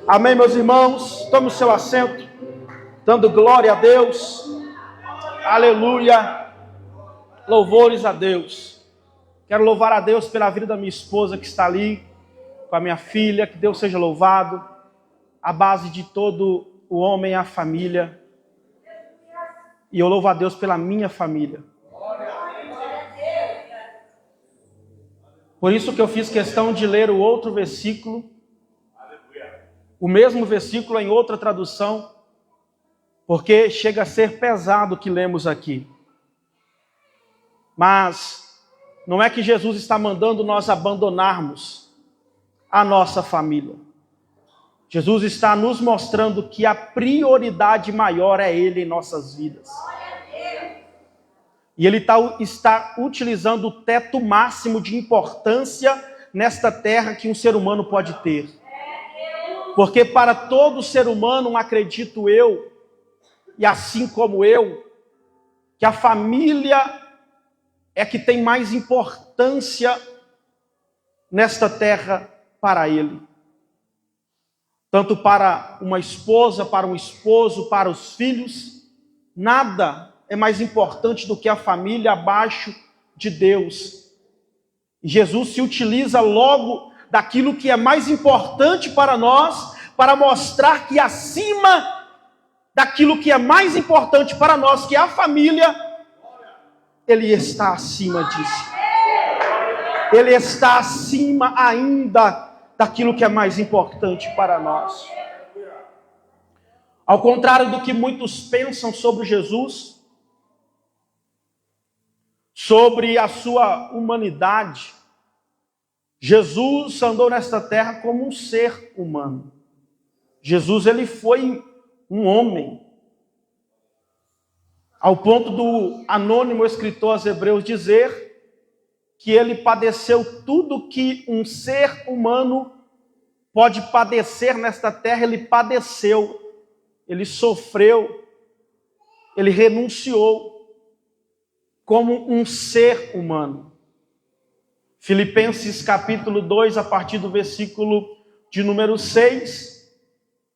Amém, meus irmãos? Tome o seu assento, dando glória a Deus. Aleluia. Louvores a Deus. Quero louvar a Deus pela vida da minha esposa que está ali, com a minha filha. Que Deus seja louvado. A base de todo o homem é a família. E eu louvo a Deus pela minha família. Por isso que eu fiz questão de ler o outro versículo, o mesmo versículo em outra tradução, porque chega a ser pesado o que lemos aqui. Mas não é que Jesus está mandando nós abandonarmos a nossa família. Jesus está nos mostrando que a prioridade maior é Ele em nossas vidas. E Ele está utilizando o teto máximo de importância nesta terra que um ser humano pode ter. Porque para todo ser humano, acredito eu, e assim como eu, que a família é que tem mais importância nesta terra para ele. Tanto para uma esposa, para um esposo, para os filhos, nada é mais importante do que a família abaixo de Deus. E Jesus se utiliza logo daquilo que é mais importante para nós, para mostrar que acima daquilo que é mais importante para nós, que é a família, Ele está acima disso. Ele está acima ainda daquilo que é mais importante para nós. Ao contrário do que muitos pensam sobre Jesus, sobre a sua humanidade, Jesus andou nesta terra como um ser humano. Jesus, ele foi um homem. Ao ponto do anônimo escritor aos Hebreus dizer que ele padeceu tudo que um ser humano pode padecer nesta terra, ele padeceu, ele sofreu, ele renunciou como um ser humano. Filipenses capítulo 2, a partir do versículo de número 6,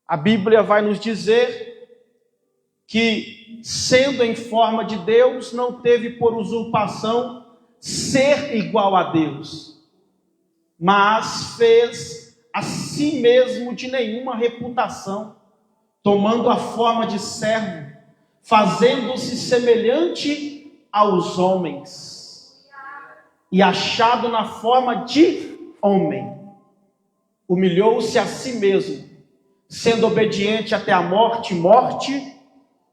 a Bíblia vai nos dizer que, sendo em forma de Deus, não teve por usurpação ser igual a Deus, mas fez a si mesmo de nenhuma reputação, tomando a forma de servo, fazendo-se semelhante aos homens, e achado na forma de homem, humilhou-se a si mesmo, sendo obediente até a morte, morte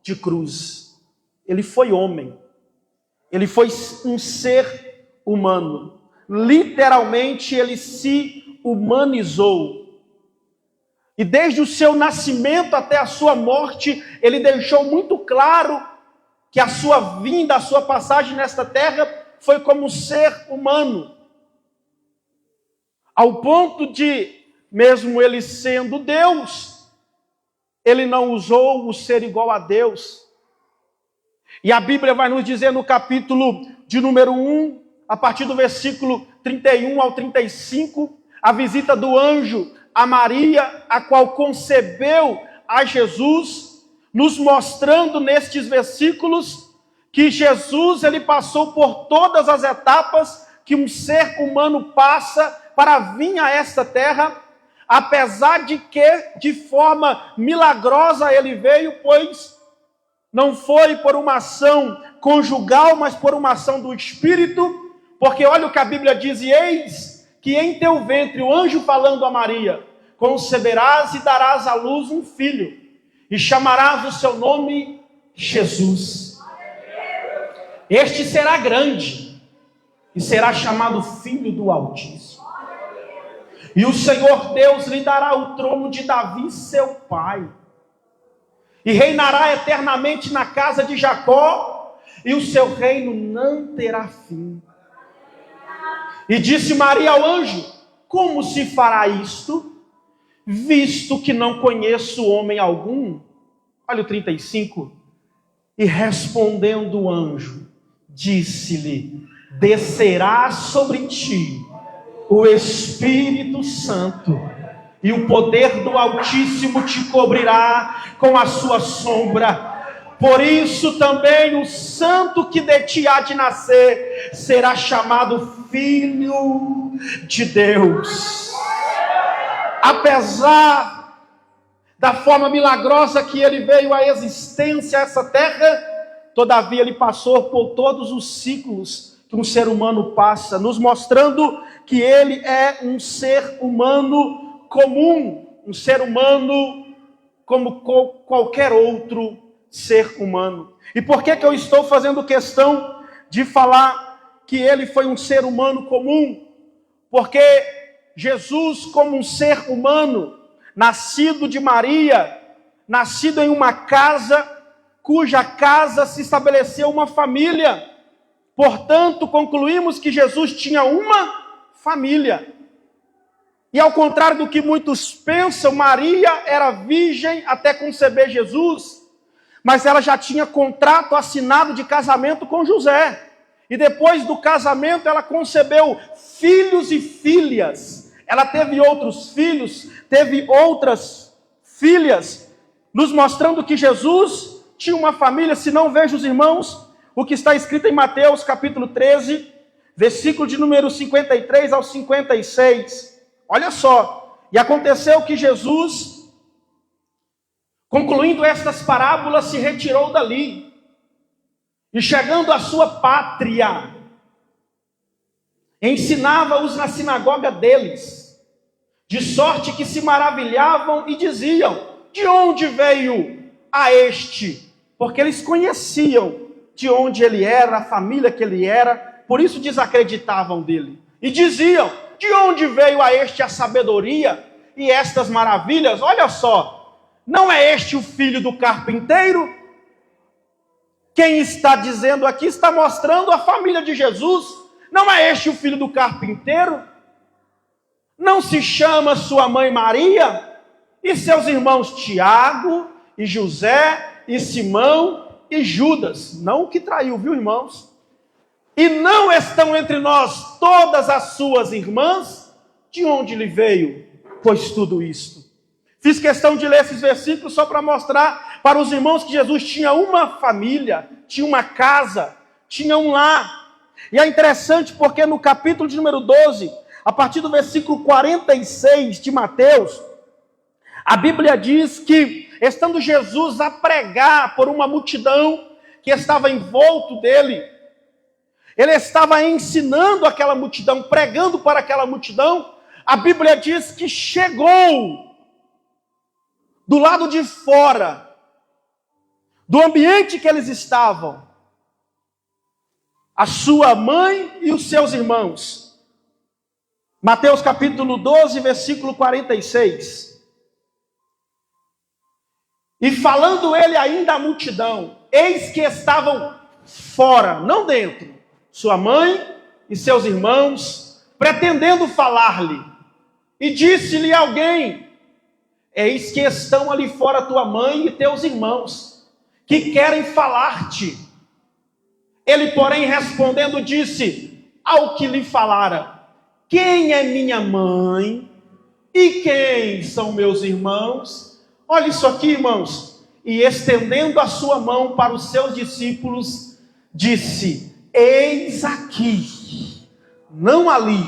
de cruz. Ele foi homem, ele foi um ser humano, literalmente ele se humanizou, e desde o seu nascimento até a sua morte, ele deixou muito claro que a sua vinda, a sua passagem nesta terra foi como um ser humano, ao ponto de, mesmo ele sendo Deus, ele não usou o ser igual a Deus. E a Bíblia vai nos dizer no capítulo de número 1, a partir do versículo 31 ao 35, a visita do anjo a Maria, a qual concebeu a Jesus, nos mostrando nestes versículos que Jesus, ele passou por todas as etapas que um ser humano passa para vir a esta terra, apesar de que de forma milagrosa ele veio, pois não foi por uma ação conjugal, mas por uma ação do Espírito, porque olha o que a Bíblia diz: e eis que em teu ventre, o anjo falando a Maria, conceberás e darás à luz um filho, e chamarás o seu nome Jesus. Este será grande, e será chamado Filho do Altíssimo. E o Senhor Deus lhe dará o trono de Davi, seu pai, e reinará eternamente na casa de Jacó, e o seu reino não terá fim. E disse Maria ao anjo: como se fará isto, visto que não conheço homem algum? Olha o 35. E respondendo o anjo, disse-lhe: descerá sobre ti o Espírito Santo, e o poder do Altíssimo te cobrirá com a sua sombra. Por isso também o santo que de ti há de nascer será chamado Filho de Deus. Apesar da forma milagrosa que ele veio à existência, a essa terra, todavia ele passou por todos os ciclos que um ser humano passa, nos mostrando que ele é um ser humano comum, um ser humano como qualquer outro ser humano. E por que eu estou fazendo questão de falar que ele foi um ser humano comum? Porque Jesus, como um ser humano, nascido de Maria, nascido em uma casa, cuja casa se estabeleceu uma família. Portanto, concluímos que Jesus tinha uma família. E ao contrário do que muitos pensam, Maria era virgem até conceber Jesus, mas ela já tinha contrato assinado de casamento com José. E depois do casamento ela concebeu filhos e filhas. Ela teve outros filhos, teve outras filhas, nos mostrando que Jesus tinha uma família. Se não, veja os irmãos, o que está escrito em Mateus capítulo 13, versículo de número 53 ao 56. Olha só, e aconteceu que Jesus, concluindo estas parábolas, se retirou dali, e chegando à sua pátria, ensinava-os na sinagoga deles, de sorte que se maravilhavam e diziam: de onde veio a este? Porque eles conheciam de onde ele era, a família que ele era, por isso desacreditavam dele. E diziam: de onde veio a este a sabedoria e estas maravilhas? Olha só, não é este o filho do carpinteiro? Quem está dizendo aqui está mostrando a família de Jesus. Não é este o filho do carpinteiro? Não se chama sua mãe Maria? E seus irmãos Tiago, e José, e Simão, e Judas? Não o que traiu, viu, irmãos? E não estão entre nós todas as suas irmãs? De onde lhe veio, pois, tudo isto? Fiz questão de ler esses versículos só para mostrar para os irmãos que Jesus tinha uma família, tinha uma casa, tinha um lar. E é interessante porque no capítulo de número 12, a partir do versículo 46 de Mateus, a Bíblia diz que, estando Jesus a pregar por uma multidão que estava em volta dele, ele estava ensinando aquela multidão, pregando para aquela multidão. A Bíblia diz que chegou do lado de fora do ambiente que eles estavam a sua mãe e os seus irmãos. Mateus capítulo 12, versículo 46. E falando ele ainda à multidão, eis que estavam fora, não dentro, sua mãe e seus irmãos, pretendendo falar-lhe. E disse-lhe alguém: eis que estão ali fora tua mãe e teus irmãos, que querem falar-te. Ele, porém, respondendo, disse ao que lhe falara: quem é minha mãe e quem são meus irmãos? Olha isso aqui, irmãos. E estendendo a sua mão para os seus discípulos, disse: eis aqui, não ali,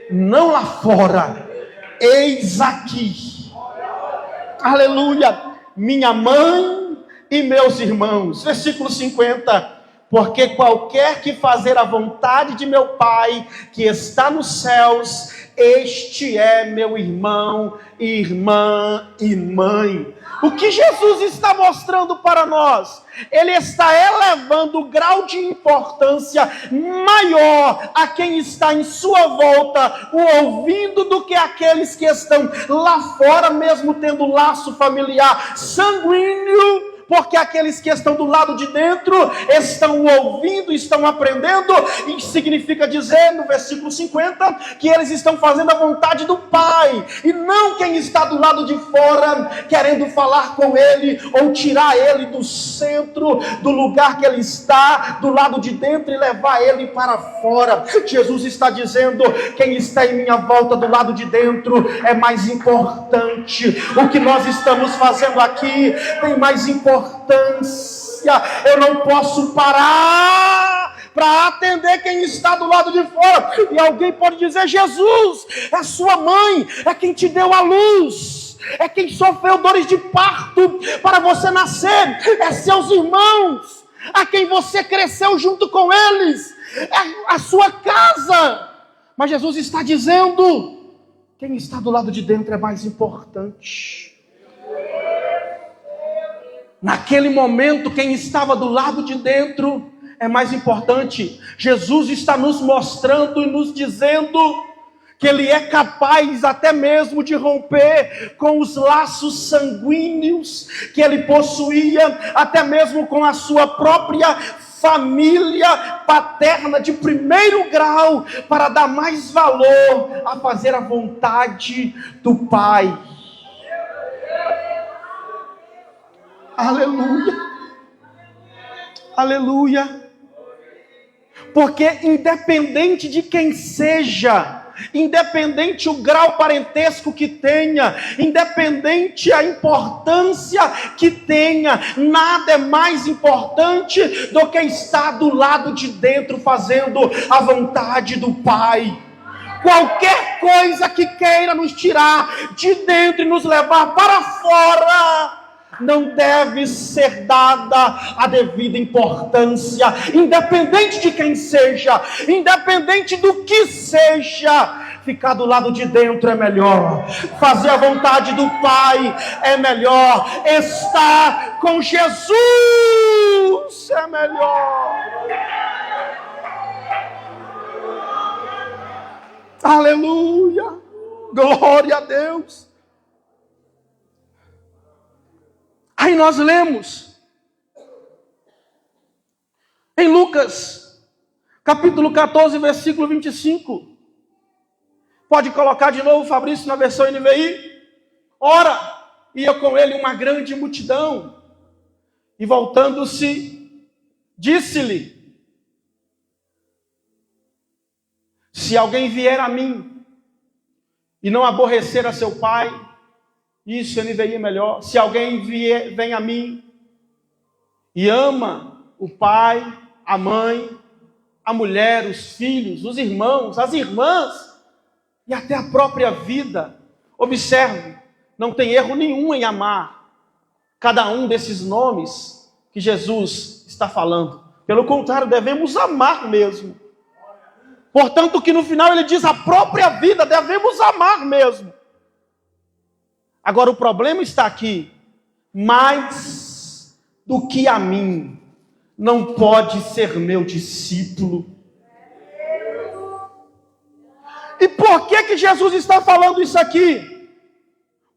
não lá fora, eis aqui. Aleluia, minha mãe e meus irmãos. Versículo 50. Porque qualquer que fazer a vontade de meu Pai, que está nos céus, este é meu irmão, irmã e mãe. O que Jesus está mostrando para nós? Ele está elevando o grau de importância maior a quem está em sua volta, o ouvindo, do que aqueles que estão lá fora, mesmo tendo laço familiar sanguíneo, porque aqueles que estão do lado de dentro estão ouvindo, estão aprendendo, e significa dizer, no versículo 50, que eles estão fazendo a vontade do Pai, e não quem está do lado de fora, querendo falar com ele, ou tirar ele do centro, do lugar que ele está, do lado de dentro, e levar ele para fora. Jesus está dizendo, quem está em minha volta, do lado de dentro, é mais importante. O que nós estamos fazendo aqui tem mais importância. Eu não posso parar para atender quem está do lado de fora. E alguém pode dizer, Jesus, é sua mãe, é quem te deu a luz, é quem sofreu dores de parto para você nascer, é seus irmãos, a quem você cresceu junto com eles, é a sua casa. Mas Jesus está dizendo, quem está do lado de dentro é mais importante. Naquele momento, quem estava do lado de dentro é mais importante. Jesus está nos mostrando e nos dizendo que Ele é capaz até mesmo de romper com os laços sanguíneos que Ele possuía, até mesmo com a sua própria família paterna de primeiro grau, para dar mais valor a fazer a vontade do Pai. Aleluia, aleluia, porque independente de quem seja, independente o grau parentesco que tenha, independente a importância que tenha, nada é mais importante do que estar do lado de dentro fazendo a vontade do Pai. Qualquer coisa que queira nos tirar de dentro e nos levar para fora, não deve ser dada a devida importância, independente de quem seja, independente do que seja. Ficar do lado de dentro é melhor, fazer a vontade do Pai é melhor, estar com Jesus é melhor. Aleluia, glória a Deus. Aí nós lemos em Lucas, capítulo 14, versículo 25. Pode colocar de novo, Fabrício, na versão NVI. Ora, ia com ele uma grande multidão, e voltando-se, disse-lhe: se alguém vier a mim e não aborrecer a seu pai, isso NVI é melhor. Se alguém vem a mim e ama o pai, a mãe, a mulher, os filhos, os irmãos, as irmãs e até a própria vida, observe, não tem erro nenhum em amar cada um desses nomes que Jesus está falando. Pelo contrário, devemos amar mesmo. Portanto, que no final ele diz a própria vida, devemos amar mesmo. Agora o problema está aqui, mais do que a mim, não pode ser meu discípulo. E por que Jesus está falando isso aqui?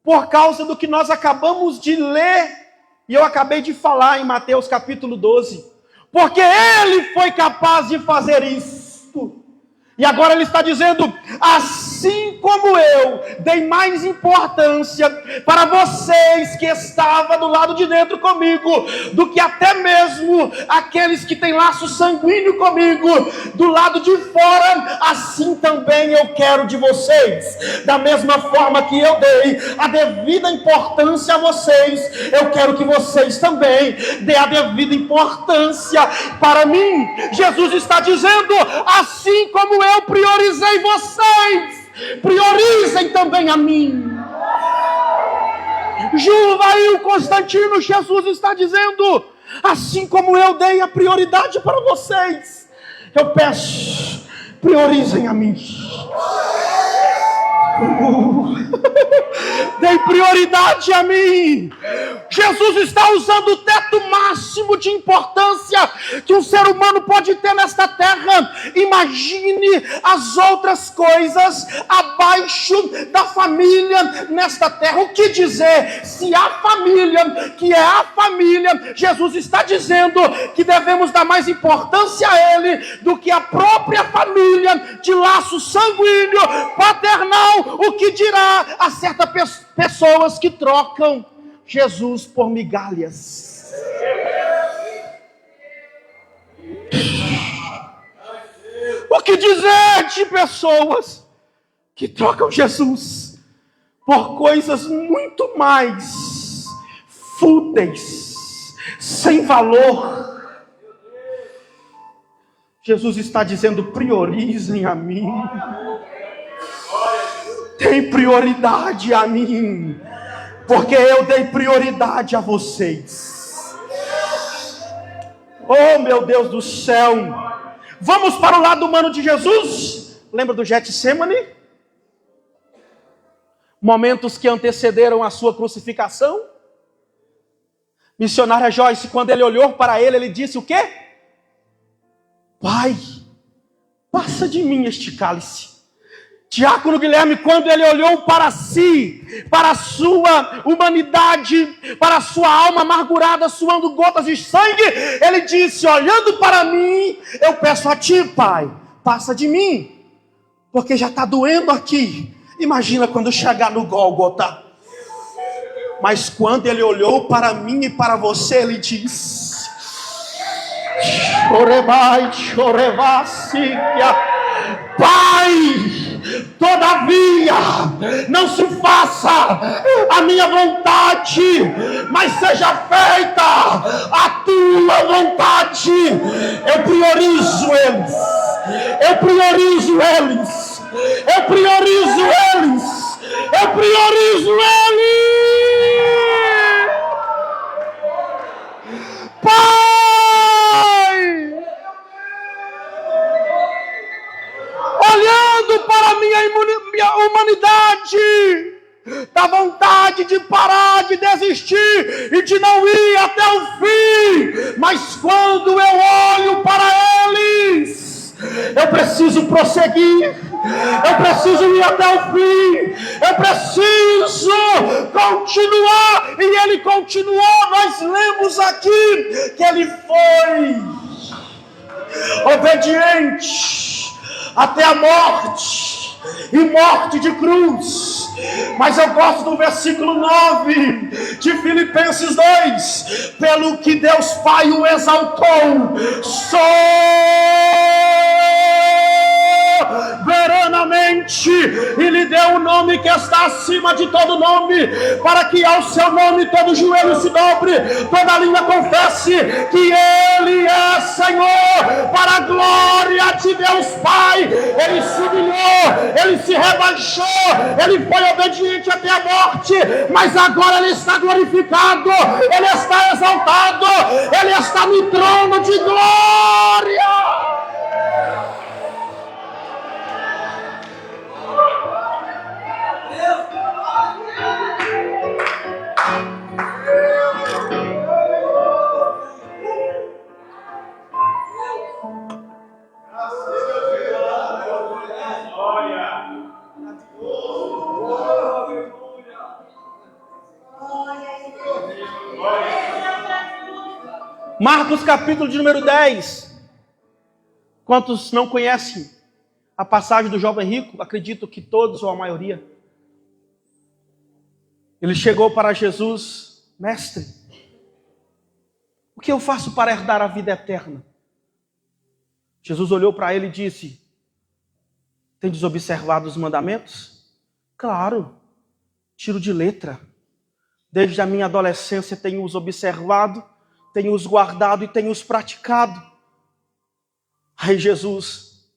Por causa do que nós acabamos de ler, e eu acabei de falar em Mateus capítulo 12. Porque Ele foi capaz de fazer isso. E agora Ele está dizendo, assim como eu dei mais importância para vocês que estavam do lado de dentro comigo, do que até mesmo aqueles que têm laço sanguíneo comigo, do lado de fora, assim também eu quero de vocês. Da mesma forma que eu dei a devida importância a vocês, eu quero que vocês também dêem a devida importância para mim. Jesus está dizendo, assim como eu priorizei vocês, priorizem também a mim. Juvail Constantino, Jesus está dizendo, assim como eu dei a prioridade para vocês, eu peço, priorizem a mim. Dei prioridade a mim. Jesus está usando o teto máximo de importância que um ser humano pode ter nesta terra. Imagine as outras coisas abaixo da família nesta terra. O que dizer? Se a família, que é a família, Jesus está dizendo que devemos dar mais importância a ele do que a própria família de laço sanguíneo, paternal. O que dirá a certas pessoas que trocam Jesus por migalhas? O que dizer de pessoas que trocam Jesus por coisas muito mais fúteis, sem valor? Jesus está dizendo: priorizem a mim. Tem prioridade a mim, porque eu dei prioridade a vocês. Oh, meu Deus do céu! Vamos para o lado humano de Jesus. Lembra do Getsemane? Momentos que antecederam a sua crucificação. Missionária Joyce, quando ele olhou para ele disse o quê? Pai, passa de mim este cálice. Diácono Guilherme, quando ele olhou para si, para a sua humanidade, para a sua alma amargurada, suando gotas de sangue, ele disse: olhando para mim, eu peço a ti, Pai, passa de mim, porque já está doendo aqui. Imagina quando chegar no Gólgota. Mas quando ele olhou para mim e para você, ele disse: chorebai, chorevassia, Pai, todavia, não se faça a minha vontade, mas seja feita a tua vontade. Eu priorizo eles, eu priorizo eles, eu priorizo eles, eu priorizo eles. Pai, olhando para a minha humanidade, dá vontade de parar, de desistir e de não ir até o fim. Mas quando eu olho para eles, eu preciso prosseguir, eu preciso ir até o fim, eu preciso continuar. E ele continuou. Nós lemos aqui que ele foi obediente até a morte, e morte de cruz. Mas eu gosto do versículo 9 de Filipenses 2: pelo que Deus Pai o exaltou soberanamente e lhe deu o nome que está acima de todo nome, para que ao seu nome todo joelho se dobre, toda língua confesse que ele é Senhor, para a glória de Deus Pai. Ele se humilhou, ele se rebaixou, ele foi obediente até a morte, mas agora ele está glorificado, ele está exaltado, ele está no trono de glória. Marcos capítulo de número 10. Quantos não conhecem a passagem do jovem rico? Acredito que todos ou a maioria. Ele chegou para Jesus: mestre, o que eu faço para herdar a vida eterna? Jesus olhou para ele e disse: tendes observado os mandamentos? Claro, tiro de letra. Desde a minha adolescência tenho-os observado, tenho-os guardado e tenho-os praticado. Aí Jesus: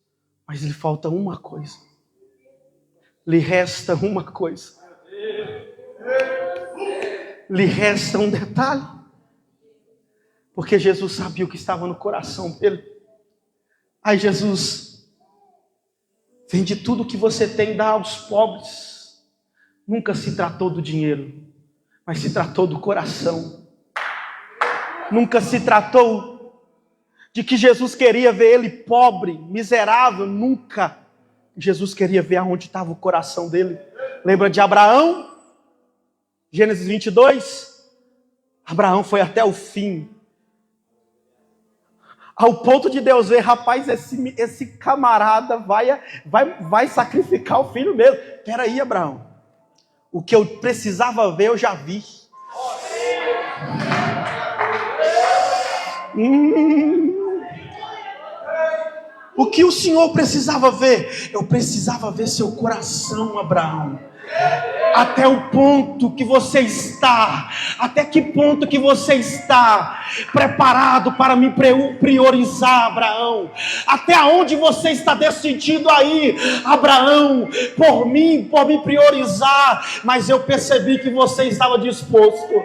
mas lhe falta uma coisa. Lhe resta uma coisa. Lhe resta um detalhe. Porque Jesus sabia o que estava no coração dele. Aí Jesus: vende tudo que você tem, dá aos pobres. Nunca se tratou do dinheiro. mas se tratou do coração. Nunca se tratou de que Jesus queria ver ele pobre, miserável, nunca. Jesus queria ver aonde estava o coração dele. Lembra de Abraão? Gênesis 22? Abraão foi até o fim. Ao ponto de Deus ver, rapaz, esse camarada vai sacrificar o filho mesmo. Peraí, Abraão. O que eu precisava ver, eu já vi. O que o Senhor precisava ver? Eu precisava ver seu coração, Abraão. Até o ponto que você está, até que ponto que você está preparado para me priorizar, Abraão? Até onde você está decidido aí, Abraão, por me priorizar? Mas eu percebi que você estava disposto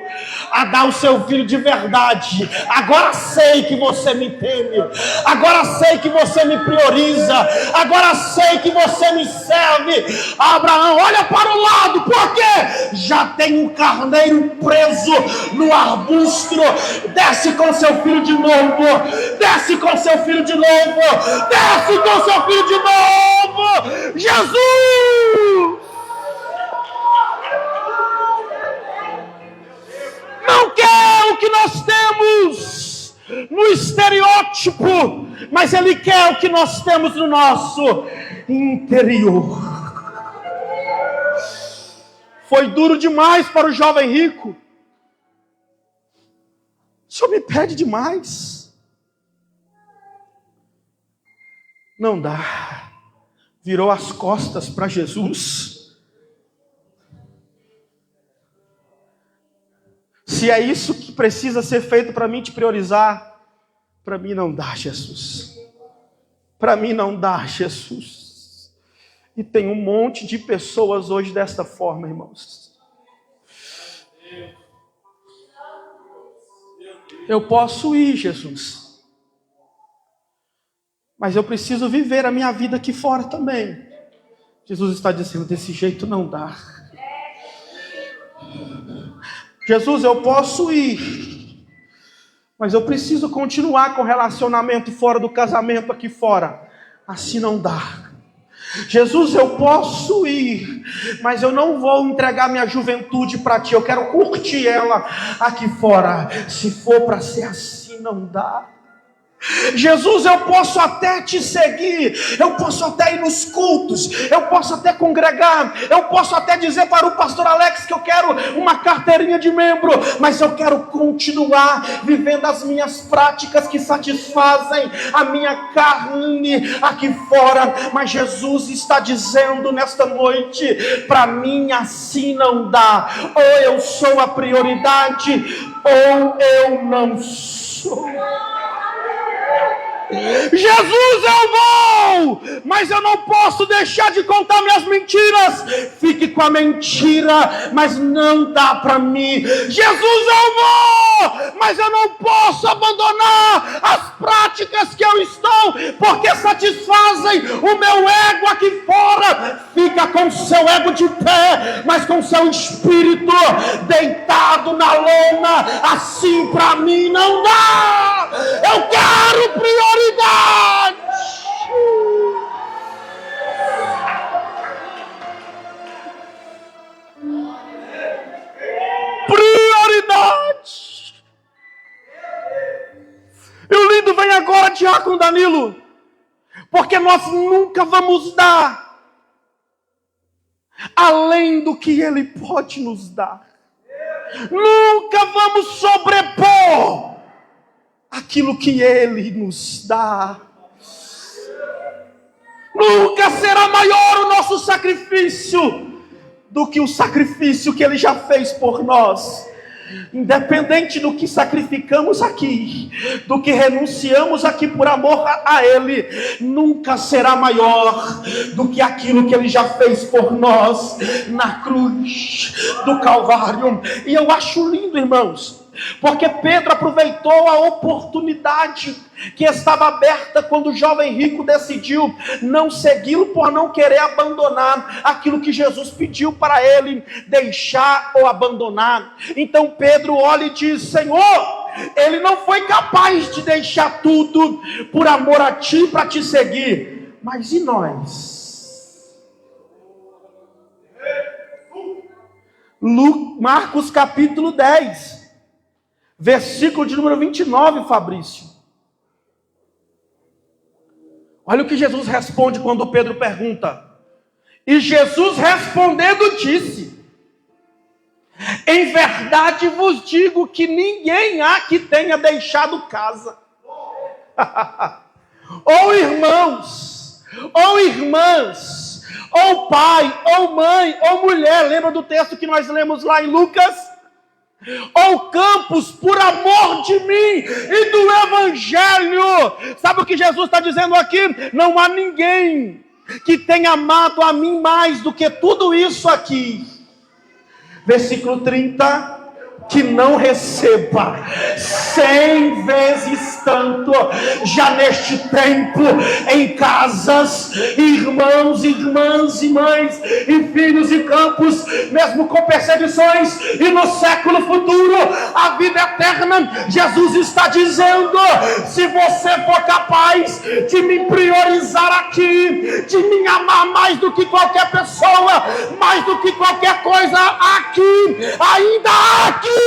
a dar o seu filho de verdade. Agora sei que você me teme, agora sei que você me prioriza, agora sei que você me serve. Abraão, olha para o lado, porque já tem um carneiro preso no arbusto. Desce com seu filho de novo, desce com seu filho de novo, desce com seu filho de novo. Jesus não quer o que nós temos no estereótipo, mas Ele quer o que nós temos no nosso interior. Foi duro demais para o jovem rico. O Senhor me pede demais. Não dá. Virou as costas para Jesus. Se é isso que precisa ser feito para mim te priorizar, para mim não dá, Jesus. Para mim não dá, Jesus. E tem um monte de pessoas hoje desta forma, irmãos. Eu posso ir, Jesus, mas eu preciso viver a minha vida aqui fora também. Jesus está dizendo, desse jeito não dá. Jesus, eu posso ir, mas eu preciso continuar com o relacionamento fora do casamento aqui fora. Assim não dá. Jesus, eu posso ir, mas eu não vou entregar minha juventude para ti. Eu quero curtir ela aqui fora. Se for para ser assim, não dá. Jesus, eu posso até te seguir, eu posso até ir nos cultos, eu posso até congregar, eu posso até dizer para o pastor Alex que eu quero uma carteirinha de membro, mas eu quero continuar vivendo as minhas práticas que satisfazem a minha carne aqui fora. Mas Jesus está dizendo nesta noite, para mim assim não dá. Ou eu sou a prioridade, ou eu não sou. Jesus, eu vou, mas eu não posso deixar de contar minhas mentiras. Fique com a mentira, mas não dá para mim. Jesus, eu vou, mas eu não posso abandonar as práticas que eu estou, porque satisfazem o meu ego aqui fora. Fica com o seu ego de pé, mas com o seu espírito deitado na lona. Assim para mim não dá. Eu quero prioridade. Prioridade. E o lindo vem agora, Diácono Danilo, porque nós nunca vamos dar além do que Ele pode nos dar. Nunca vamos sobrepor aquilo que Ele nos dá. Nunca será maior o nosso sacrifício do que o sacrifício que Ele já fez por nós. Independente do que sacrificamos aqui, do que renunciamos aqui por amor a Ele, nunca será maior do que aquilo que Ele já fez por nós na cruz do Calvário. E eu acho lindo, irmãos, porque Pedro aproveitou a oportunidade que estava aberta quando o jovem rico decidiu não segui-lo por não querer abandonar aquilo que Jesus pediu para ele deixar ou abandonar. Então Pedro olha e diz: Senhor, ele não foi capaz de deixar tudo por amor a ti, para te seguir, mas e nós? Marcos capítulo 10, versículo de número 29, Fabrício. Olha o que Jesus responde quando Pedro pergunta. E Jesus respondendo disse: em verdade vos digo que ninguém há que tenha deixado casa, ou irmãos, ou irmãs, ou pai, ou mãe, ou mulher, lembra do texto que nós lemos lá em Lucas? Ou campos, por amor de mim e do Evangelho. Sabe o que Jesus está dizendo aqui? Não há ninguém que tenha amado a mim mais do que tudo isso aqui. Versículo 30. Que não receba 100 vezes tanto, já neste tempo, em casas, irmãos, irmãs, e mães, e filhos e campos, mesmo com perseguições, e no século futuro, a vida eterna. Jesus está dizendo: se você for capaz de me priorizar aqui, de me amar mais do que qualquer pessoa, mais do que qualquer coisa aqui, ainda aqui,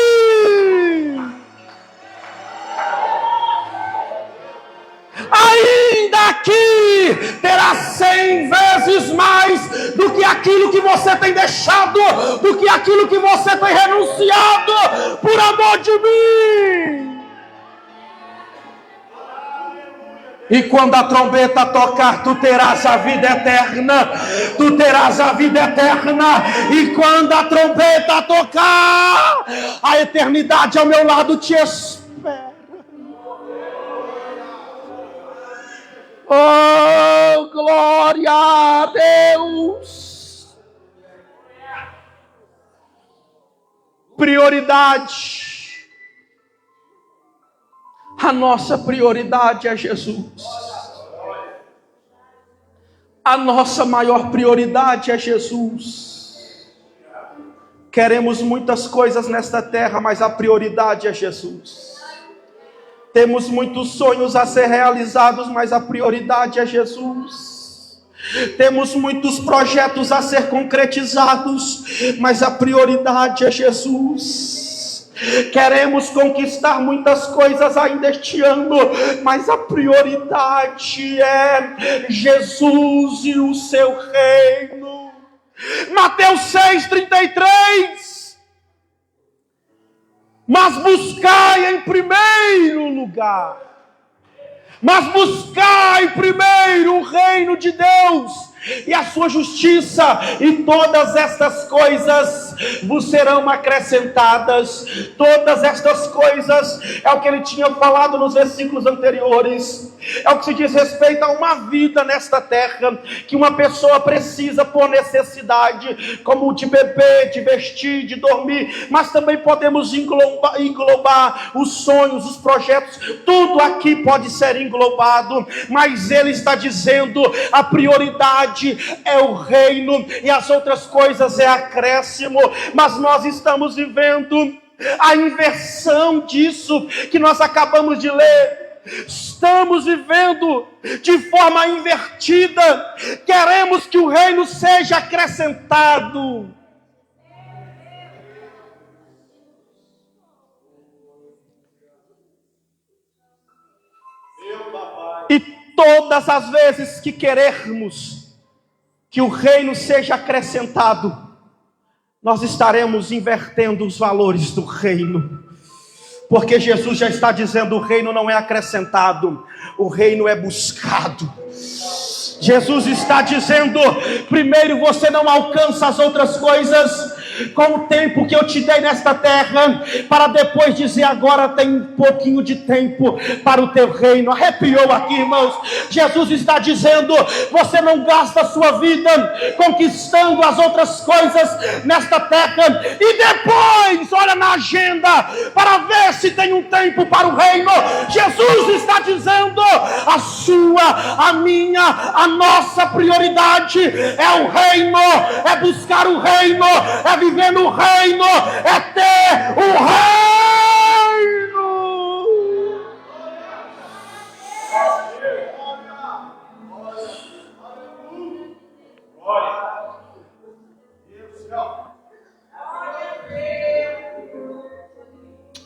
ainda aqui terá 100 vezes mais do que aquilo que você tem deixado, do que aquilo que você tem renunciado por amor de mim. E quando a trombeta tocar, tu terás a vida eterna. Tu terás a vida eterna. E quando a trombeta tocar, a eternidade ao meu lado te espera. Oh, glória a Deus. Prioridade. A nossa prioridade é Jesus. A nossa maior prioridade é Jesus. Queremos muitas coisas nesta terra, mas a prioridade é Jesus. Temos muitos sonhos a ser realizados, mas a prioridade é Jesus. Temos muitos projetos a ser concretizados, mas a prioridade é Jesus. Queremos conquistar muitas coisas ainda este ano, mas a prioridade é Jesus e o seu reino. Mateus 6,33. Mas buscai em primeiro lugar, mas buscai primeiro o reino de Deus e a sua justiça, e todas estas coisas vos serão acrescentadas. Todas estas coisas é o que ele tinha falado nos versículos anteriores. É o que se diz respeito a uma vida nesta terra, que uma pessoa precisa por necessidade, como de beber, de vestir, de dormir, mas também podemos englobar os sonhos, os projetos, tudo aqui pode ser englobado, mas ele está dizendo: a prioridade é o reino e as outras coisas é acréscimo. Mas nós estamos vivendo a inversão disso que nós acabamos de ler. Estamos vivendo de forma invertida. Queremos que o reino seja acrescentado. E todas as vezes que querermos que o reino seja acrescentado, nós estaremos invertendo os valores do reino. Porque Jesus já está dizendo: o reino não é acrescentado, o reino é buscado. Jesus está dizendo: primeiro você não alcança as outras coisas com o tempo que eu te dei nesta terra, para depois dizer: agora tem um pouquinho de tempo para o teu reino. Arrepiou aqui, irmãos. Jesus está dizendo: você não gasta a sua vida conquistando as outras coisas nesta terra, e depois, olha na a agenda para ver se tem um tempo para o reino. Jesus está dizendo: a sua, a minha, a nossa prioridade é o reino, é buscar o reino, é viver no reino, é ter o reino.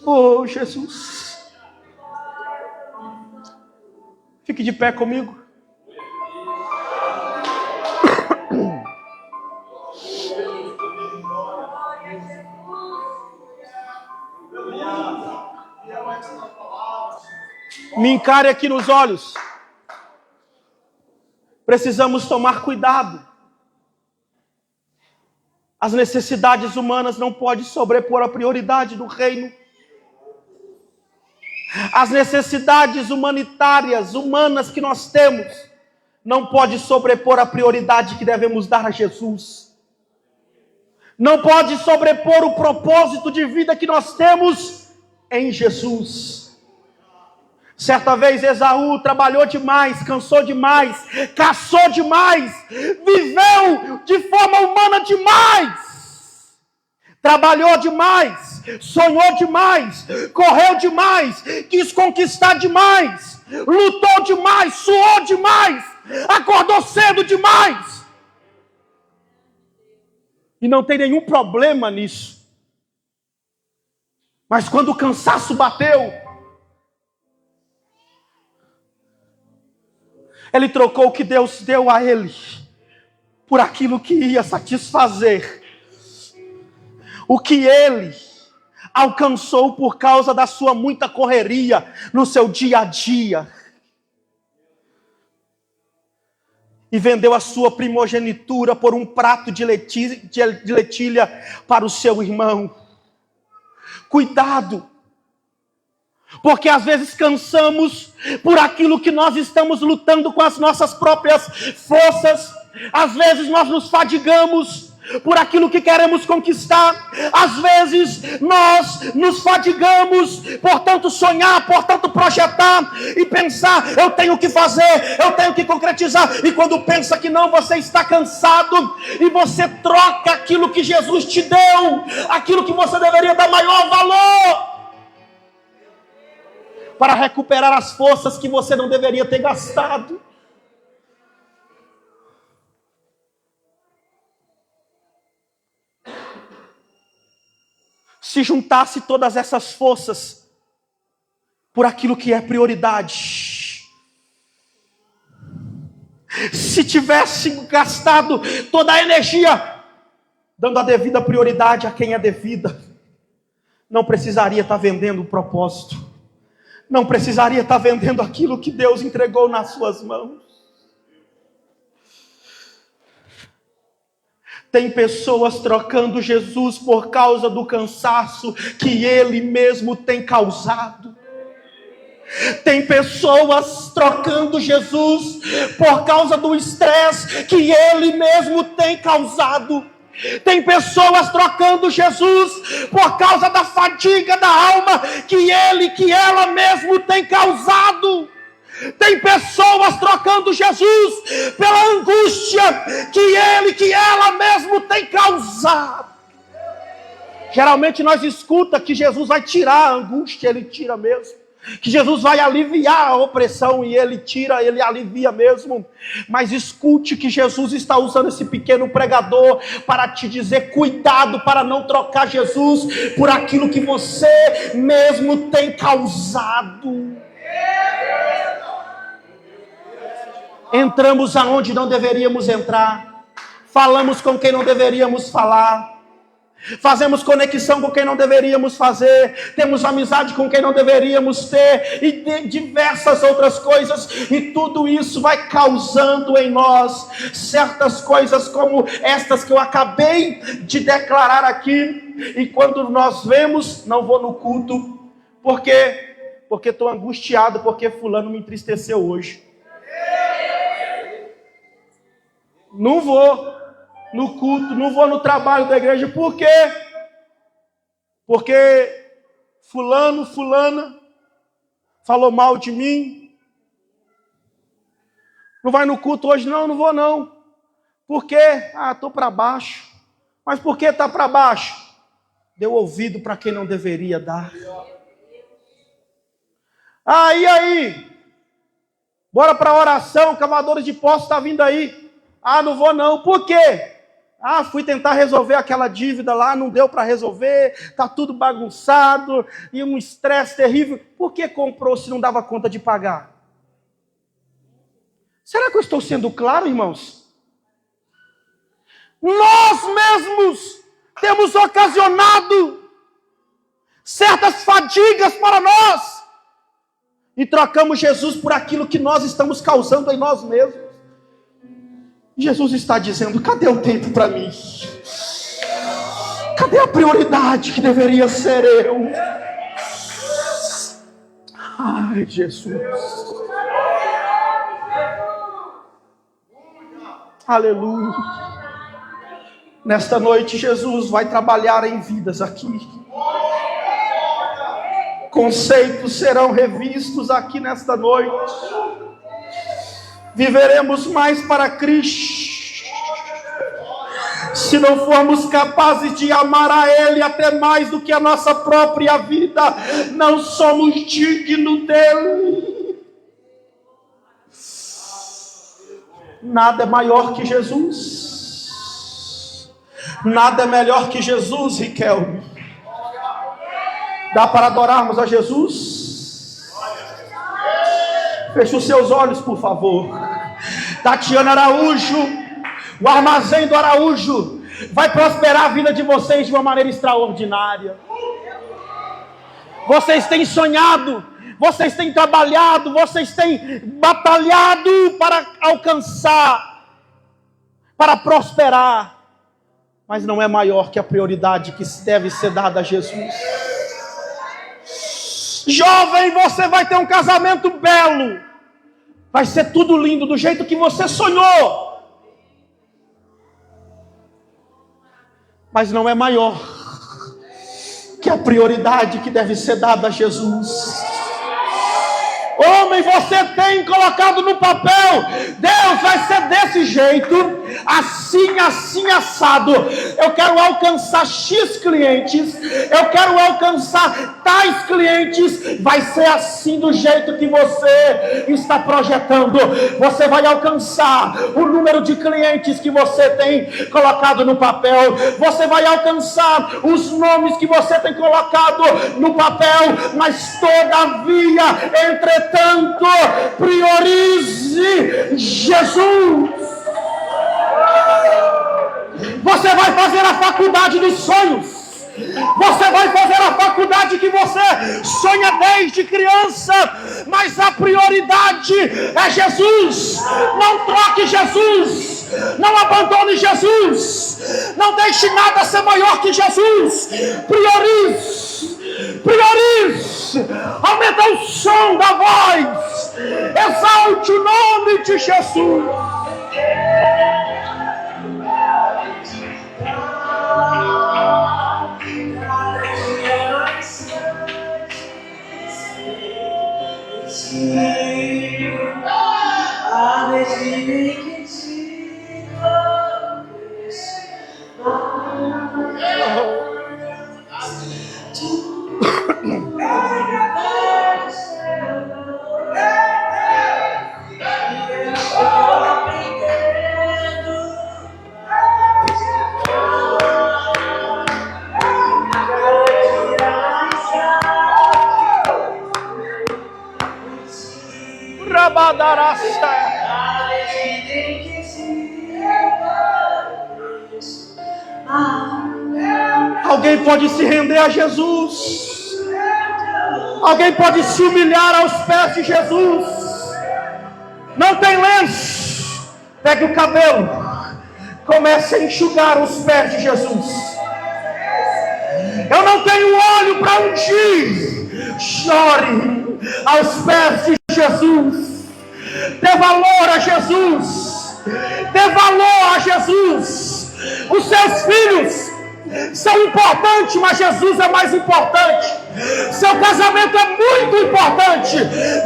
Oh, Jesus. Fique de pé comigo. Me encare aqui nos olhos. Precisamos tomar cuidado. As necessidades humanas não podem sobrepor a prioridade do reino. As necessidades humanitárias, humanas que nós temos, não pode sobrepor a prioridade que devemos dar a Jesus. Não pode sobrepor o propósito de vida que nós temos em Jesus. Certa vez Esaú trabalhou demais, cansou demais, caçou demais, viveu de forma humana demais, trabalhou demais, sonhou demais, correu demais, quis conquistar demais, lutou demais, suou demais, acordou cedo demais. E não tem nenhum problema nisso. Mas quando o cansaço bateu, ele trocou o que Deus deu a ele por aquilo que ia satisfazer o que ele alcançou por causa da sua muita correria no seu dia a dia. E vendeu a sua primogenitura por um prato de lentilha para o seu irmão. Cuidado, porque às vezes cansamos por aquilo que nós estamos lutando com as nossas próprias forças. Às vezes nós nos fadigamos por aquilo que queremos conquistar. Às vezes nós nos fadigamos por tanto sonhar, por tanto projetar e pensar: eu tenho que fazer, eu tenho que concretizar. E quando pensa que não, você está cansado e você troca aquilo que Jesus te deu, aquilo que você deveria dar maior valor, para recuperar as forças que você não deveria ter gastado. Se juntasse todas essas forças por aquilo que é prioridade, se tivesse gastado toda a energia dando a devida prioridade a quem é devida, não precisaria estar vendendo o propósito, não precisaria estar vendendo aquilo que Deus entregou nas suas mãos. Tem pessoas trocando Jesus por causa do cansaço que Ele mesmo tem causado. Tem pessoas trocando Jesus por causa do estresse que Ele mesmo tem causado. Tem pessoas trocando Jesus por causa da fadiga da alma que ela mesmo tem causado. Tem pessoas trocando Jesus pela angústia que ela mesmo tem causado. Geralmente nós escuta que Jesus vai tirar a angústia, Ele tira mesmo. Que Jesus vai aliviar a opressão e Ele tira, Ele alivia mesmo. Mas escute que Jesus está usando esse pequeno pregador para te dizer: cuidado para não trocar Jesus por aquilo que você mesmo tem causado. Entramos aonde não deveríamos entrar, falamos com quem não deveríamos falar, fazemos conexão com quem não deveríamos fazer, temos amizade com quem não deveríamos ter, e diversas outras coisas, e tudo isso vai causando em nós certas coisas como estas que eu acabei de declarar aqui. E quando nós vemos, não vou no culto, porque estou angustiado, porque fulano me entristeceu hoje. Não vou no culto, não vou no trabalho da igreja. Por quê? porque fulano, fulana falou mal de mim. Não vai no culto hoje? Não, não vou não. Por quê? Estou para baixo. Mas por que está para baixo? Deu ouvido para quem não deveria dar. E aí? Bora para a oração, cavadores de poços está vindo aí. Não vou não. Por quê? Fui tentar resolver aquela dívida lá, não deu para resolver, está tudo bagunçado, e um estresse terrível. Por que comprou se não dava conta de pagar? Será que eu estou sendo claro, irmãos? Nós mesmos temos ocasionado certas fadigas para nós e trocamos Jesus por aquilo que nós estamos causando em nós mesmos. Jesus está dizendo: cadê o tempo para mim? Cadê a prioridade que deveria ser eu? Ai, Jesus. Aleluia. Nesta noite, Jesus vai trabalhar em vidas aqui. Conceitos serão revistos aqui nesta noite. Viveremos mais para Cristo, se não formos capazes de amar a Ele até mais do que a nossa própria vida. Não somos dignos dEle. Nada é maior que Jesus. Nada é melhor que Jesus, Riquelme. Dá para adorarmos a Jesus? Feche os seus olhos, por favor. Tatiana Araújo, o armazém do Araújo vai prosperar a vida de vocês de uma maneira extraordinária. Vocês têm sonhado, vocês têm trabalhado, vocês têm batalhado para alcançar, para prosperar, mas não é maior que a prioridade que deve ser dada a Jesus. Jovem, você vai ter um casamento belo, vai ser tudo lindo do jeito que você sonhou, mas não é maior que a prioridade que deve ser dada a Jesus. Homem, você tem colocado no papel: Deus vai ser desse jeito, assim, assim, assado. Eu quero alcançar X clientes, eu quero alcançar tais clientes. Vai ser assim, do jeito que você está projetando. Você vai alcançar o número de clientes que você tem colocado no papel. Você vai alcançar os nomes que você tem colocado no papel. Mas todavia, entretanto, priorize Jesus. Você vai fazer a faculdade dos sonhos. Você vai fazer a faculdade que você sonha desde criança, mas a prioridade é Jesus. Não troque Jesus, não abandone Jesus, não deixe nada ser maior que Jesus. Priorize, aumenta o som da voz, exalte o nome de Jesus. Alguém pode se render a Jesus. Alguém pode se humilhar aos pés de Jesus. Não tem lenço, pegue o cabelo, comece a enxugar os pés de Jesus. Eu não tenho óleo para ungir, chore aos pés de Jesus. Dê valor a Jesus. Dê valor a Jesus. Os seus filhos são importantes, mas Jesus é mais importante. Seu casamento é muito importante,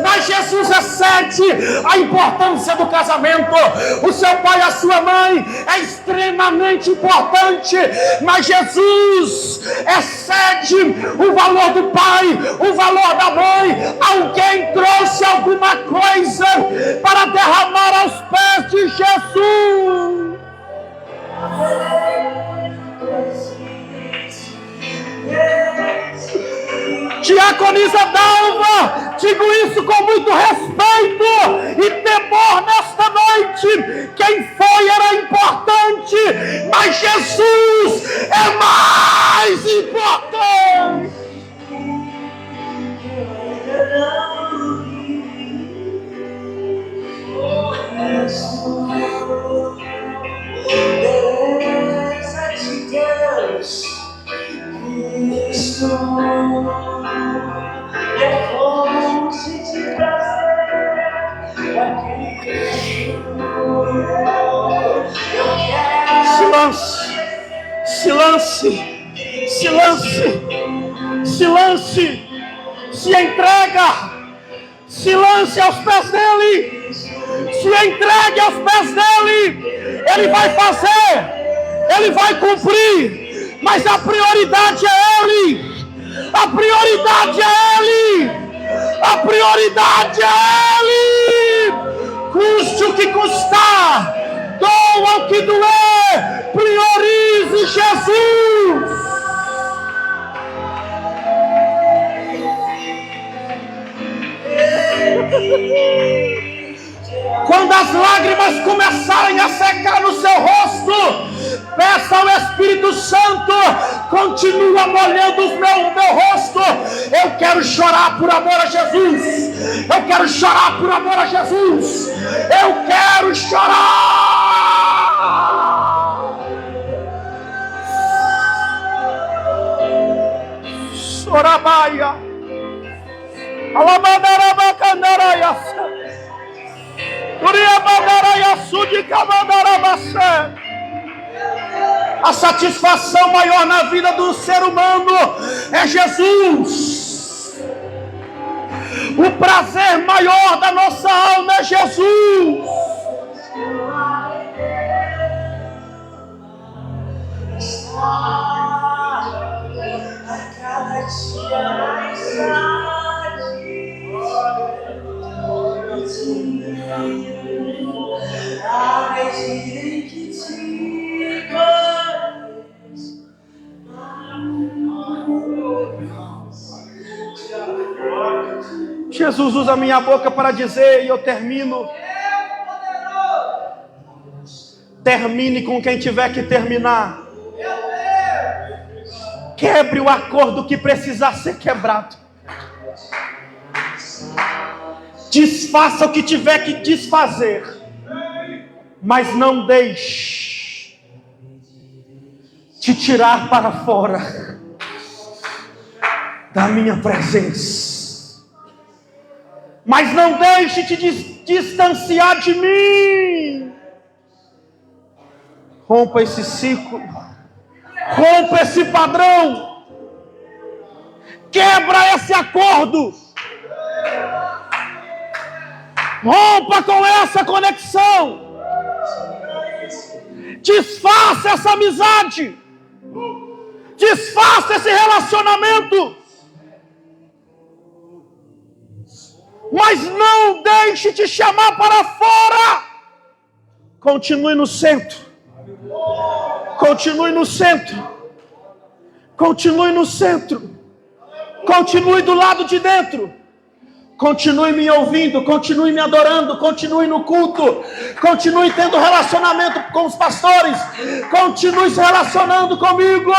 mas Jesus excede a importância do casamento. O seu pai e a sua mãe é extremamente importante, mas Jesus excede o valor do pai, o valor da mãe. Alguém trouxe alguma coisa para derramar aos pés de Jesus. Diaconisa Dalva, digo isso com muito respeito e temor nesta noite. Quem foi era importante, mas Jesus é mais importante. Silêncio, se entrega, se lance aos pés dele, se entregue aos pés dele. Ele vai fazer, ele vai cumprir, mas a prioridade é ele. A prioridade é ele. A prioridade é ele. Custe o que custar, doa o que doer, priorize Jesus. Quando as lágrimas começarem a secar no seu rosto, peça ao Espírito Santo, continua molhando o meu rosto. Eu quero chorar por amor a Jesus. Eu quero chorar por amor a Jesus. Eu quero chorar. Sorabaia. Alamadarabacandaraias. A satisfação maior na vida do ser humano é Jesus. O prazer maior da nossa alma é Jesus. A cada dia mais Jesus usa a minha boca para dizer, e eu termino. Termine com quem tiver que terminar. Quebre o acordo que precisar ser quebrado. Desfaça o que tiver que desfazer, mas não deixe te tirar para fora da minha presença. Mas não deixe te distanciar de mim. Rompa esse ciclo, rompa esse padrão, quebra esse acordo. Rompa com essa conexão. Desfaça essa amizade. Desfaça esse relacionamento. Mas não deixe te chamar para fora. Continue no centro. Continue no centro. Continue no centro. Continue do lado de dentro. Continue me ouvindo, continue me adorando, continue no culto, continue tendo relacionamento com os pastores, continue se relacionando comigo.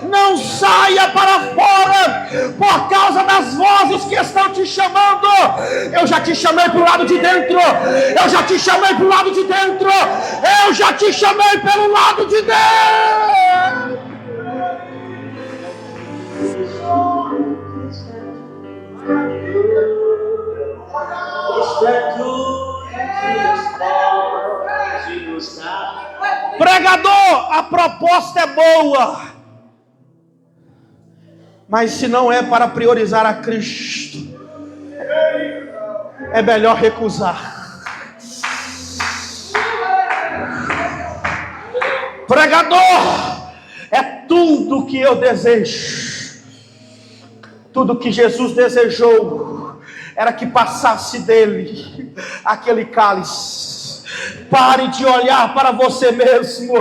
Não saia para fora por causa das vozes que estão te chamando. Eu já te chamei para o lado de dentro, eu já te chamei para o lado de dentro, eu já te chamei pelo lado de dentro. Pregador, a proposta é boa, Mas se não é para priorizar a Cristo, é melhor recusar. Pregador, é tudo que eu desejo. Tudo que Jesus desejou era que passasse dele aquele cálice. Pare de olhar para você mesmo.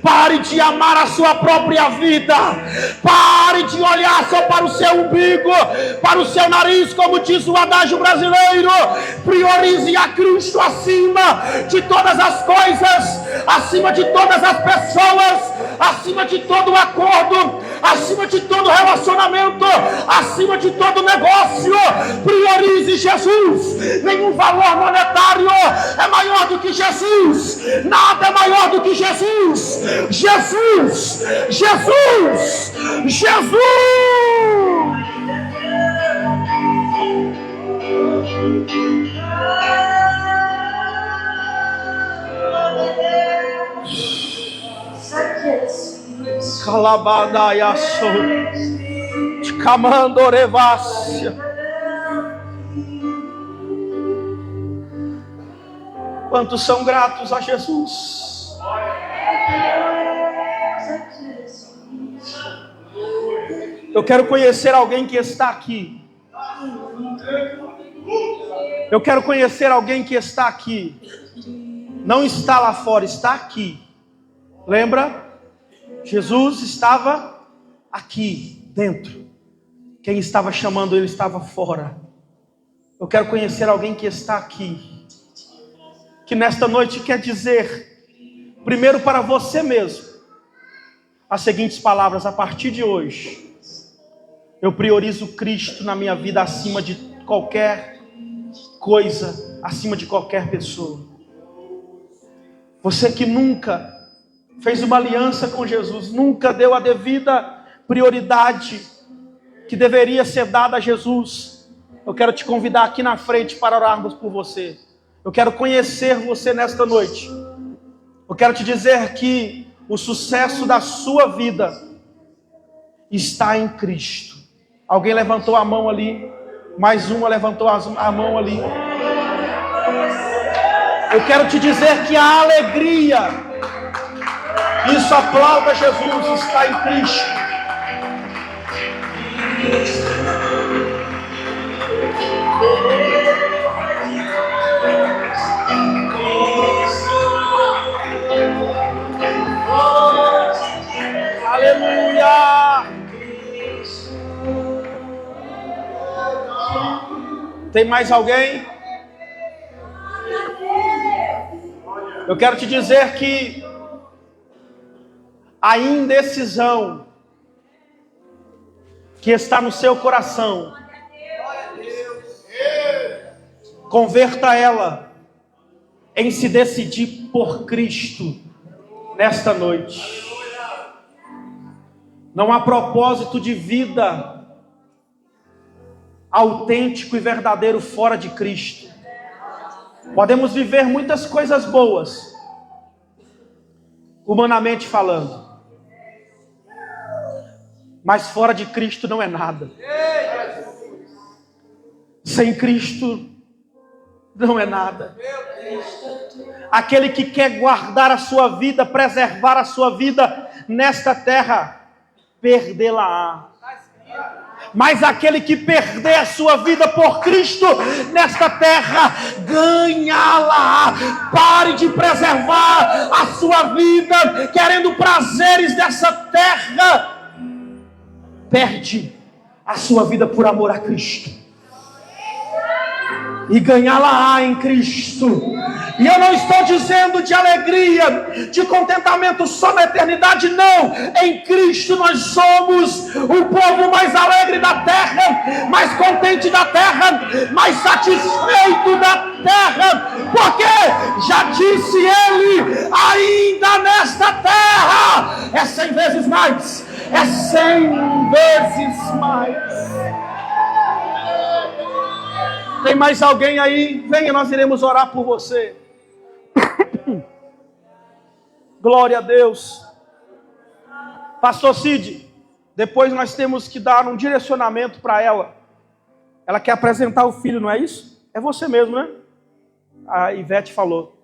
Pare de amar a sua própria vida. Pare de olhar só para o seu umbigo, para o seu nariz, como diz o adágio brasileiro. Priorize a Cristo acima de todas as coisas, acima de todas as pessoas, acima de todo acordo, acima de todo relacionamento, acima de todo negócio. Priorize Jesus. Nenhum valor monetário é maior do que Jesus. Nada é maior do que Jesus. Jesus, Jesus, Jesus. Calabadayaço, Camandorevácia. Quantos são gratos a Jesus? Eu quero conhecer alguém que está aqui. Eu quero conhecer alguém que está aqui. Não está lá fora, está aqui. Lembra? Jesus estava aqui dentro. Quem estava chamando ele estava fora. Eu quero conhecer alguém que está aqui, que nesta noite quer dizer, primeiro para você mesmo, as seguintes palavras: a partir de hoje, eu priorizo Cristo na minha vida acima de qualquer coisa, acima de qualquer pessoa. Você que nunca fez uma aliança com Jesus, nunca deu a devida prioridade que deveria ser dada a Jesus, eu quero te convidar aqui na frente para orarmos por você. Eu quero conhecer você nesta noite. Eu quero te dizer que o sucesso da sua vida está em Cristo. Alguém levantou a mão ali. Mais uma levantou a mão ali. Eu quero te dizer que a alegria, isso aplauda Jesus, está em Cristo. Aleluia! Tem mais alguém? Eu quero te dizer que a indecisão que está no seu coração, converta ela em se decidir por Cristo nesta noite. Não há propósito de vida autêntico e verdadeiro fora de Cristo. Podemos viver muitas coisas boas, humanamente falando, mas fora de Cristo não é nada. Sem Cristo não é nada. Aquele que quer guardar a sua vida, preservar a sua vida nesta terra, perdê-la-á. Mas aquele que perder a sua vida por Cristo nesta terra, ganhá-la. Pare de preservar a sua vida querendo prazeres dessa terra. Perde a sua vida por amor a Cristo e ganhá-la em Cristo. E eu não estou dizendo de alegria, de contentamento só na eternidade, não. Em Cristo nós somos o povo mais alegre da terra, mais contente da terra, mais satisfeito da terra, porque já disse ele, ainda nesta terra é 100 vezes mais, é 100 vezes mais. Tem mais alguém aí? Venha, nós iremos orar por você. Glória a Deus. Pastor Cid, Depois nós temos que dar um direcionamento para ela. Ela quer apresentar o filho, não é isso? É você mesmo, né? A Ivete falou.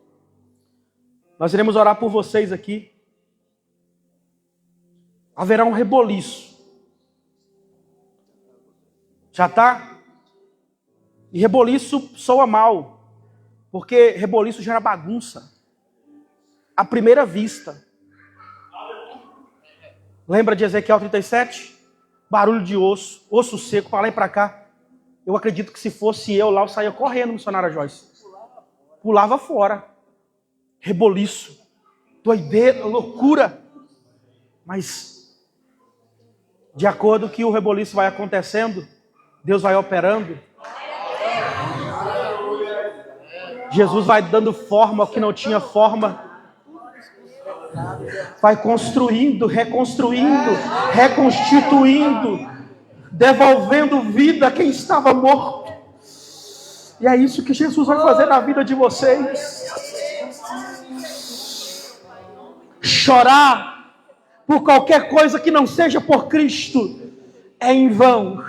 Nós iremos orar por vocês aqui. Haverá um reboliço. Já está? E reboliço soa mal, porque reboliço gera bagunça. À primeira vista. Lembra de Ezequiel 37? Barulho de osso, osso seco, para lá e para cá. Eu acredito que se fosse eu lá, eu saía correndo, missionária Joyce. Pulava fora. Reboliço, doideira, loucura. Mas, de acordo com que o reboliço vai acontecendo, Deus vai operando. Jesus vai dando forma ao que não tinha forma. Vai construindo, reconstruindo, reconstituindo, devolvendo vida a quem estava morto. E é isso que Jesus vai fazer na vida de vocês. Chorar por qualquer coisa que não seja por Cristo é em vão.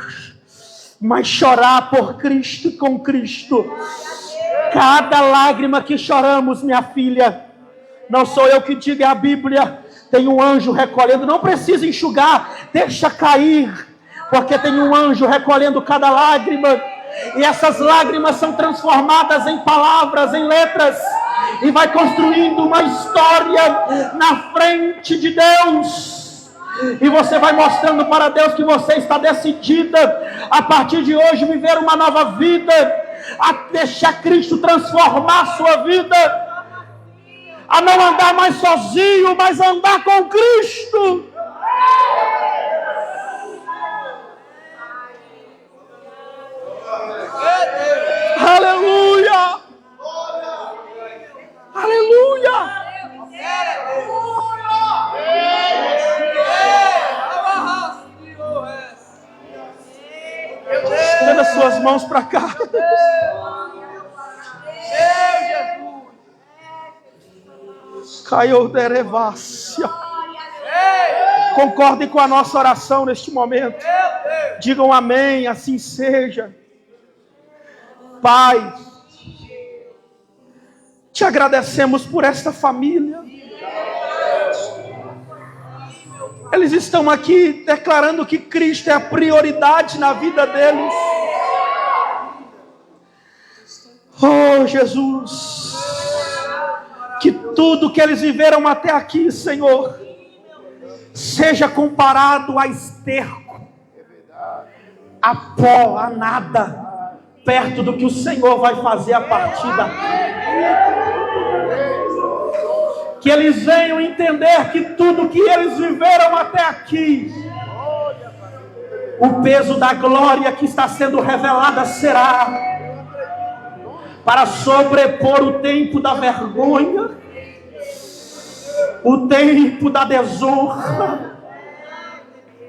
Mas chorar por Cristo e com Cristo. Cada lágrima que choramos, minha filha, não sou eu que digo, é a Bíblia. Tem um anjo recolhendo, não precisa enxugar, deixa cair, porque tem um anjo recolhendo cada lágrima, e essas lágrimas são transformadas em palavras, em letras, e vai construindo uma história na frente de Deus, e você vai mostrando para Deus que você está decidida, a partir de hoje, viver uma nova vida, a deixar Cristo transformar a sua vida, a não andar mais sozinho, mas andar com Cristo. Aleluia! Aleluia! Estenda suas mãos para cá. Caiu derevácia. Concordem com a nossa oração neste momento. Digam amém, assim seja. Pai, te agradecemos por esta família. Eles estão aqui declarando que Cristo é a prioridade na vida deles. Oh, Jesus, que tudo que eles viveram até aqui, Senhor, seja comparado a esterco, a pó, a nada, perto do que o Senhor vai fazer a partir daqui. Que eles venham entender que tudo que eles viveram até aqui, o peso da glória que está sendo revelada será para sobrepor o tempo da vergonha, o tempo da desonra,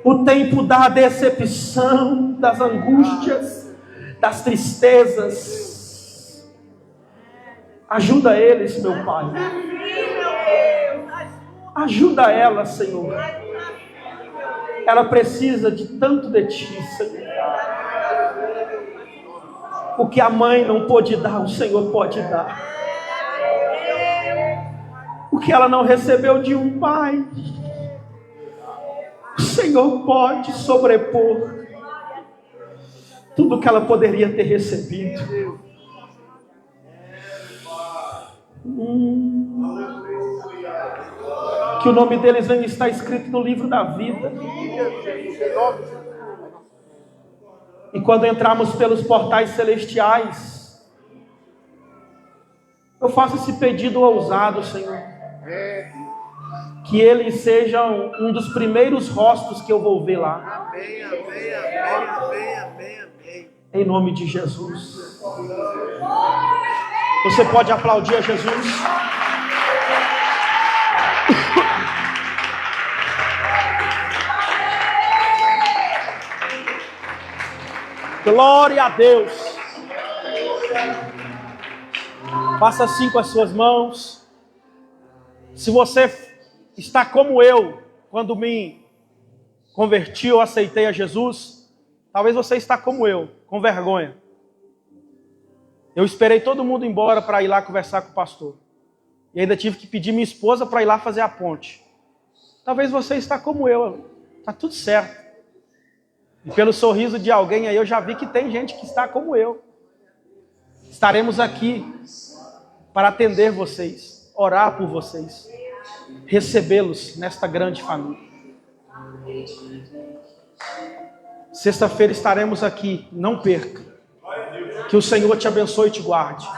o tempo da decepção, das angústias, das tristezas. Ajuda eles, meu Pai. Ajuda ela, Senhor. Ela precisa de tanto de Ti, Senhor. O que a mãe não pôde dar, o Senhor pode dar. O que ela não recebeu de um pai, o Senhor pode sobrepor tudo que ela poderia ter recebido. Que o nome deles venha estar escrito no livro da vida. E quando entrarmos pelos portais celestiais, eu faço esse pedido ousado, Senhor. Que eles sejam um dos primeiros rostos que eu vou ver lá. Amém, amém, amém, amém, amém, amém. Em nome de Jesus. Você pode aplaudir a Jesus? Glória a Deus. Faça assim com as suas mãos. Se você está como eu, quando me converti, eu aceitei a Jesus. Talvez você está como eu, com vergonha. Eu esperei todo mundo embora para ir lá conversar com o pastor. E ainda tive que pedir minha esposa para ir lá fazer a ponte. Talvez você está como eu. Está tudo certo. E pelo sorriso de alguém aí, eu já vi que tem gente que está como eu. Estaremos aqui para atender vocês, orar por vocês, recebê-los nesta grande família. Sexta-feira estaremos aqui, não perca. Que o Senhor te abençoe e te guarde.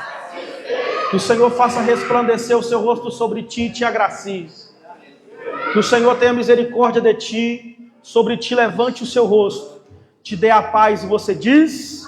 Que o Senhor faça resplandecer o seu rosto sobre ti e te agracie. Que o Senhor tenha misericórdia de ti, sobre ti levante o seu rosto, te dê a paz e você diz...